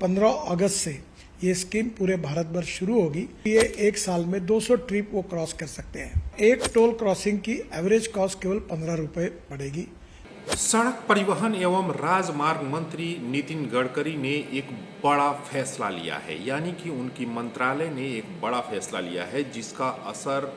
15 अगस्त से ये स्कीम पूरे भारत भर शुरू होगी। ये एक साल में 200 ट्रिप वो क्रॉस कर सकते हैं। एक टोल क्रॉसिंग की एवरेज कॉस्ट केवल 15 रुपए पड़ेगी। सड़क परिवहन एवं राजमार्ग मंत्री नितिन गडकरी ने एक बड़ा फैसला लिया है, यानी कि उनकी मंत्रालय ने एक बड़ा फैसला लिया है जिसका असर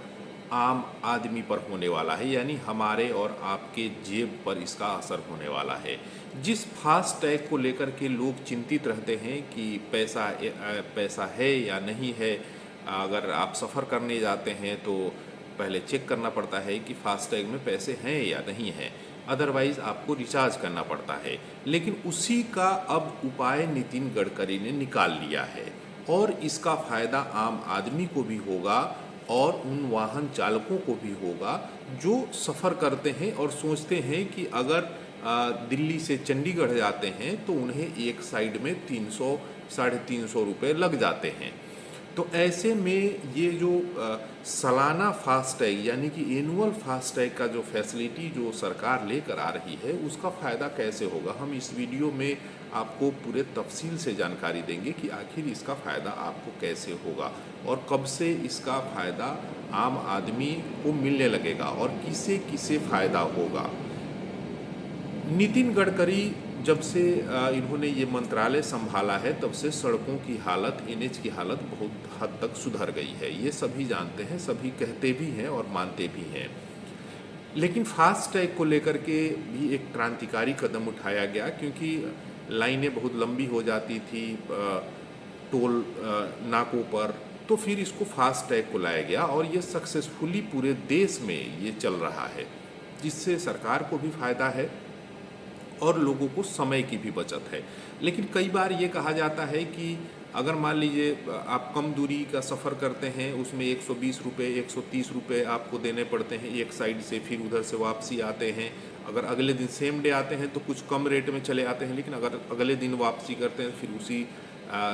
आम आदमी पर होने वाला है, यानी हमारे और आपके जेब पर इसका असर होने वाला है। जिस फास्ट टैग को लेकर के लोग चिंतित रहते हैं कि पैसा है या नहीं है, अगर आप सफ़र करने जाते हैं तो पहले चेक करना पड़ता है कि फास्ट टैग में पैसे हैं या नहीं हैं, अदरवाइज़ आपको रिचार्ज करना पड़ता है। लेकिन उसी का अब उपाय नितिन गडकरी ने निकाल लिया है और इसका फ़ायदा आम आदमी को भी होगा और उन वाहन चालकों को भी होगा जो सफ़र करते हैं और सोचते हैं कि अगर दिल्ली से चंडीगढ़ जाते हैं तो उन्हें एक साइड में 300 साढ़े 300 रुपये लग जाते हैं। तो ऐसे में ये जो सालाना फास्टैग यानी कि एनुअल फास्टैग का जो फैसिलिटी जो सरकार लेकर आ रही है उसका फ़ायदा कैसे होगा, हम इस वीडियो में आपको पूरे तफसील से जानकारी देंगे कि आखिर इसका फ़ायदा आपको कैसे होगा और कब से इसका फ़ायदा आम आदमी को मिलने लगेगा और किसे किसे फ़ायदा होगा। नितिन गडकरी जब से इन्होंने ये मंत्रालय संभाला है तब से सड़कों की हालत, एनएच की हालत बहुत हद तक सुधर गई है। ये सभी जानते हैं, सभी कहते भी हैं और मानते भी हैं। लेकिन फास्ट टैग को लेकर के भी एक क्रांतिकारी कदम उठाया गया, क्योंकि लाइनें बहुत लंबी हो जाती थी टोल नाकों पर, तो फिर इसको फास्ट टैग को लाया गया और ये सक्सेसफुली पूरे देश में ये चल रहा है, जिससे सरकार को भी फ़ायदा है और लोगों को समय की भी बचत है। लेकिन कई बार ये कहा जाता है कि अगर मान लीजिए आप कम दूरी का सफ़र करते हैं, उसमें 120 रुपये 130 रुपये आपको देने पड़ते हैं एक साइड से, फिर उधर से वापसी आते हैं। अगर अगले दिन सेम डे आते हैं तो कुछ कम रेट में चले आते हैं, लेकिन अगर अगले दिन वापसी करते हैं फिर उसी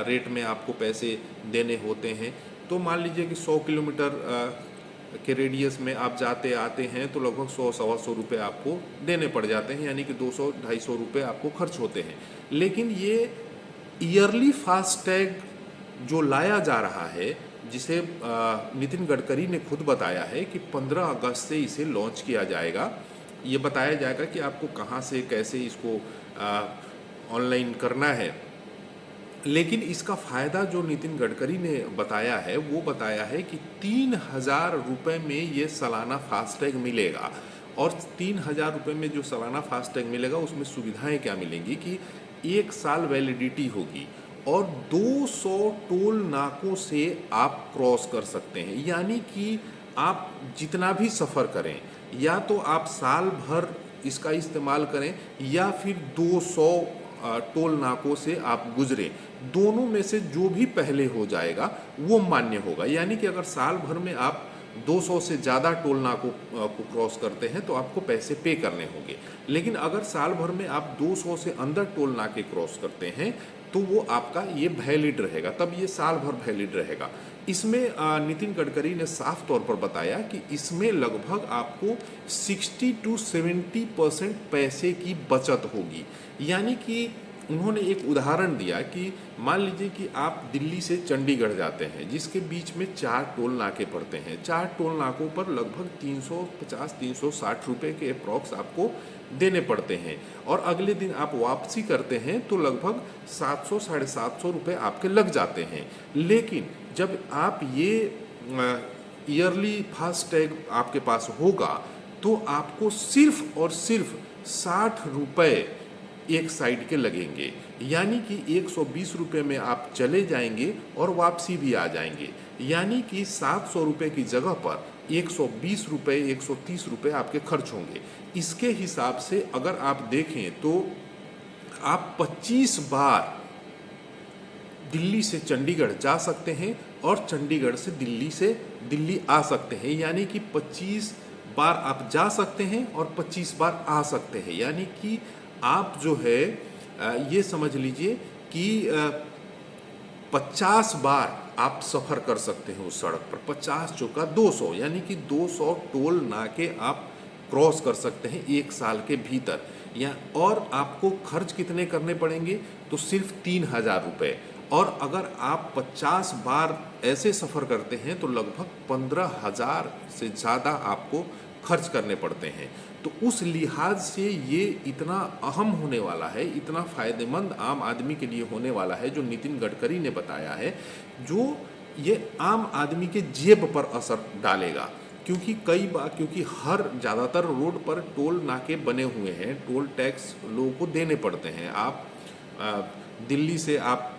रेट में आपको पैसे देने होते हैं। तो मान लीजिए कि 100 किलोमीटर के रेडियस में आप जाते आते हैं तो लगभग 100-125 रुपये आपको देने पड़ जाते हैं, यानी कि 200-250 रुपये आपको खर्च होते हैं। लेकिन ये ईयरली फास्टैग जो लाया जा रहा है, जिसे नितिन गडकरी ने खुद बताया है कि 15 अगस्त से इसे लॉन्च किया जाएगा। ये बताया जाएगा कि आपको कहाँ से कैसे इसको ऑनलाइन करना है। लेकिन इसका फ़ायदा जो नितिन गडकरी ने बताया है वो बताया है कि 3000 रुपये में ये सालाना फास्टैग मिलेगा। और 3000 रुपये में जो सालाना फास्टैग मिलेगा उसमें सुविधाएं क्या मिलेंगी कि 1 साल वैलिडिटी होगी और 200 टोल नाकों से आप क्रॉस कर सकते हैं। यानी कि आप जितना भी सफ़र करें, या तो आप साल भर इसका इस्तेमाल करें या फिर 200 टोल नाकों से आप गुजरें, दोनों में से जो भी पहले हो जाएगा वो मान्य होगा। यानी कि अगर साल भर में आप 200 से ज़्यादा टोल नाकों को क्रॉस करते हैं तो आपको पैसे पे करने होंगे। लेकिन अगर साल भर में आप 200 से अंदर टोल नाके क्रॉस करते हैं तो वो आपका ये वैलिड रहेगा, तब ये साल भर वैलिड रहेगा। इसमें नितिन गडकरी ने साफ तौर पर बताया कि इसमें लगभग आपको 60 to 70% पैसे की बचत होगी। यानी कि उन्होंने एक उदाहरण दिया कि मान लीजिए कि आप दिल्ली से चंडीगढ़ जाते हैं, जिसके बीच में 4 टोल नाके पड़ते हैं। 4 टोल नाकों पर लगभग 350-360 रुपये के अप्रॉक्स आपको देने पड़ते हैं और अगले दिन आप वापसी करते हैं तो लगभग 700-750 रुपये आपके लग जाते हैं। लेकिन जब आप ये ईयरली फास्टैग आपके पास होगा तो आपको सिर्फ और सिर्फ 60 रुपये एक साइड के लगेंगे। यानी कि 120 रुपये में आप चले जाएंगे और वापसी भी आ जाएंगे। यानी कि 700 रुपये की जगह पर 120 रुपये 130 रुपये आपके खर्च होंगे। इसके हिसाब से अगर आप देखें तो आप 25 बार दिल्ली से चंडीगढ़ जा सकते हैं और चंडीगढ़ से दिल्ली आ सकते हैं। यानी कि 25 बार आप जा सकते हैं और 25 बार आ सकते हैं। यानी कि आप जो है ये समझ लीजिए कि 50 बार आप सफ़र कर सकते हैं उस सड़क पर। 50 चौका 200, यानी कि 200 टोल नाके आप क्रॉस कर सकते हैं एक साल के भीतर। या और आपको खर्च कितने करने पड़ेंगे, तो सिर्फ 3,000 रुपये। और अगर आप 50 बार ऐसे सफ़र करते हैं तो लगभग 15,000 से ज़्यादा आपको खर्च करने पड़ते हैं। तो उस लिहाज से ये इतना अहम होने वाला है, इतना फ़ायदेमंद आम आदमी के लिए होने वाला है जो नितिन गडकरी ने बताया है, जो ये आम आदमी के जेब पर असर डालेगा। क्योंकि हर ज़्यादातर रोड पर टोल नाके बने हुए हैं, टोल टैक्स लोगों को देने पड़ते हैं। आप दिल्ली से आप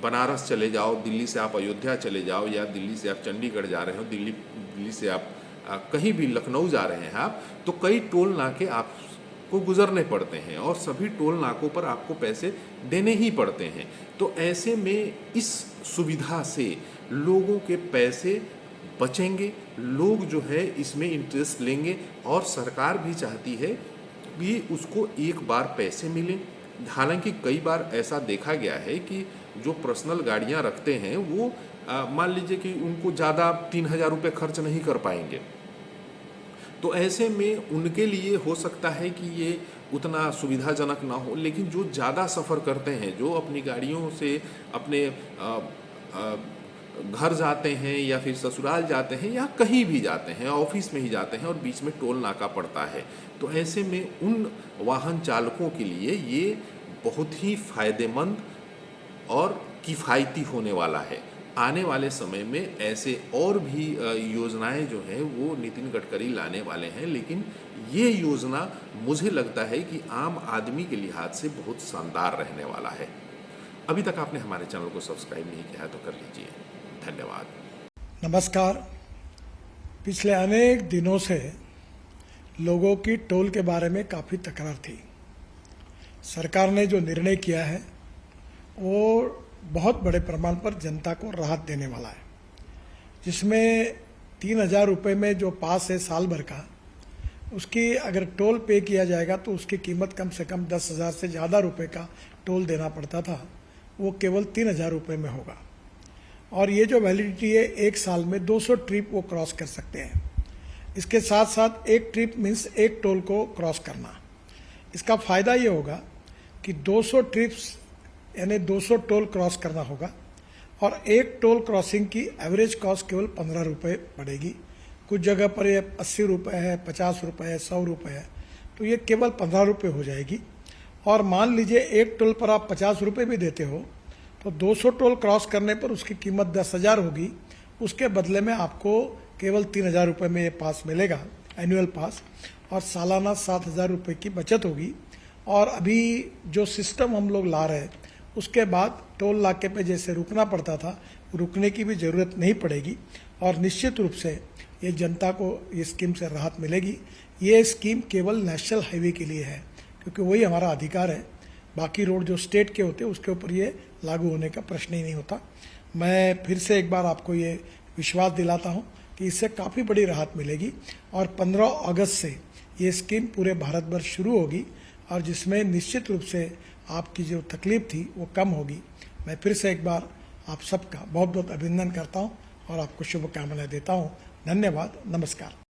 बनारस चले जाओ, दिल्ली से आप अयोध्या चले जाओ, या दिल्ली से आप चंडीगढ़ जा रहे हो, दिल्ली से आप कहीं भी लखनऊ जा रहे हैं आप, तो कई टोल नाके आपको गुजरने पड़ते हैं और सभी टोल नाकों पर आपको पैसे देने ही पड़ते हैं। तो ऐसे में इस सुविधा से लोगों के पैसे बचेंगे, लोग जो है इसमें इंटरेस्ट लेंगे और सरकार भी चाहती है कि उसको एक बार पैसे मिलें। हालांकि कई बार ऐसा देखा गया है कि जो पर्सनल गाड़ियां रखते हैं वो मान लीजिए कि उनको ज़्यादा 3,000 रुपये खर्च नहीं कर पाएंगे, तो ऐसे में उनके लिए हो सकता है कि ये उतना सुविधाजनक ना हो। लेकिन जो ज़्यादा सफ़र करते हैं, जो अपनी गाड़ियों से अपने घर जाते हैं या फिर ससुराल जाते हैं या कहीं भी जाते हैं, ऑफिस में ही जाते हैं और बीच में टोल नाका पड़ता है, तो ऐसे में उन वाहन चालकों के लिए ये बहुत ही फ़ायदेमंद और किफ़ायती होने वाला है। आने वाले समय में ऐसे और भी योजनाएं जो हैं वो नितिन गडकरी लाने वाले हैं, लेकिन ये योजना मुझे लगता है कि आम आदमी के लिहाज से बहुत शानदार रहने वाला है। अभी तक आपने हमारे चैनल को सब्सक्राइब नहीं किया है तो कर लीजिए। धन्यवाद। नमस्कार। पिछले अनेक दिनों से लोगों की टोल के बारे में काफ़ी तकरार थी। सरकार ने जो निर्णय किया है वो बहुत बड़े प्रमाण पर जनता को राहत देने वाला है, जिसमें 3,000 रुपये में जो पास है साल भर का, उसकी अगर टोल पे किया जाएगा तो उसकी कीमत कम से कम 10,000 से ज़्यादा रुपये का टोल देना पड़ता था, वो केवल 3,000 रुपये में होगा। और ये जो वैलिडिटी है, एक साल में 200 ट्रिप वो क्रॉस कर सकते हैं। इसके साथ साथ एक ट्रिप मीन्स एक टोल को क्रॉस करना। इसका फ़ायदा ये होगा कि 200 ट्रिप्स यानी 200 टोल क्रॉस करना होगा और एक टोल क्रॉसिंग की एवरेज कॉस्ट केवल 15 रुपये पड़ेगी। कुछ जगह पर ये 80 रुपये है, 50 रुपये है, 100 रुपये है, तो ये केवल 15 रुपये हो जाएगी। और मान लीजिए एक टोल पर आप 50 रुपये भी देते हो तो 200 टोल क्रॉस करने पर उसकी कीमत 10,000 होगी। उसके बदले में आपको केवल 3,000 रुपये में ये पास मिलेगा, एनुअल पास, और सालाना 7,000 रुपये की बचत होगी। और अभी जो सिस्टम हम लोग ला रहे हैं उसके बाद टोल नाके पे जैसे रुकना पड़ता था, रुकने की भी ज़रूरत नहीं पड़ेगी और निश्चित रूप से ये जनता को ये स्कीम से राहत मिलेगी। ये स्कीम केवल नेशनल हाईवे के लिए है क्योंकि वही हमारा अधिकार है। बाकी रोड जो स्टेट के होते हैं उसके ऊपर ये लागू होने का प्रश्न ही नहीं होता। मैं फिर से एक बार आपको ये विश्वास दिलाता हूँ कि इससे काफ़ी बड़ी राहत मिलेगी और 15 अगस्त से ये स्कीम पूरे भारत भर शुरू होगी और जिसमें निश्चित रूप से आपकी जो तकलीफ थी वो कम होगी। मैं फिर से एक बार आप सबका बहुत बहुत अभिनंदन करता हूँ और आपको शुभकामनाएं देता हूँ। धन्यवाद। नमस्कार।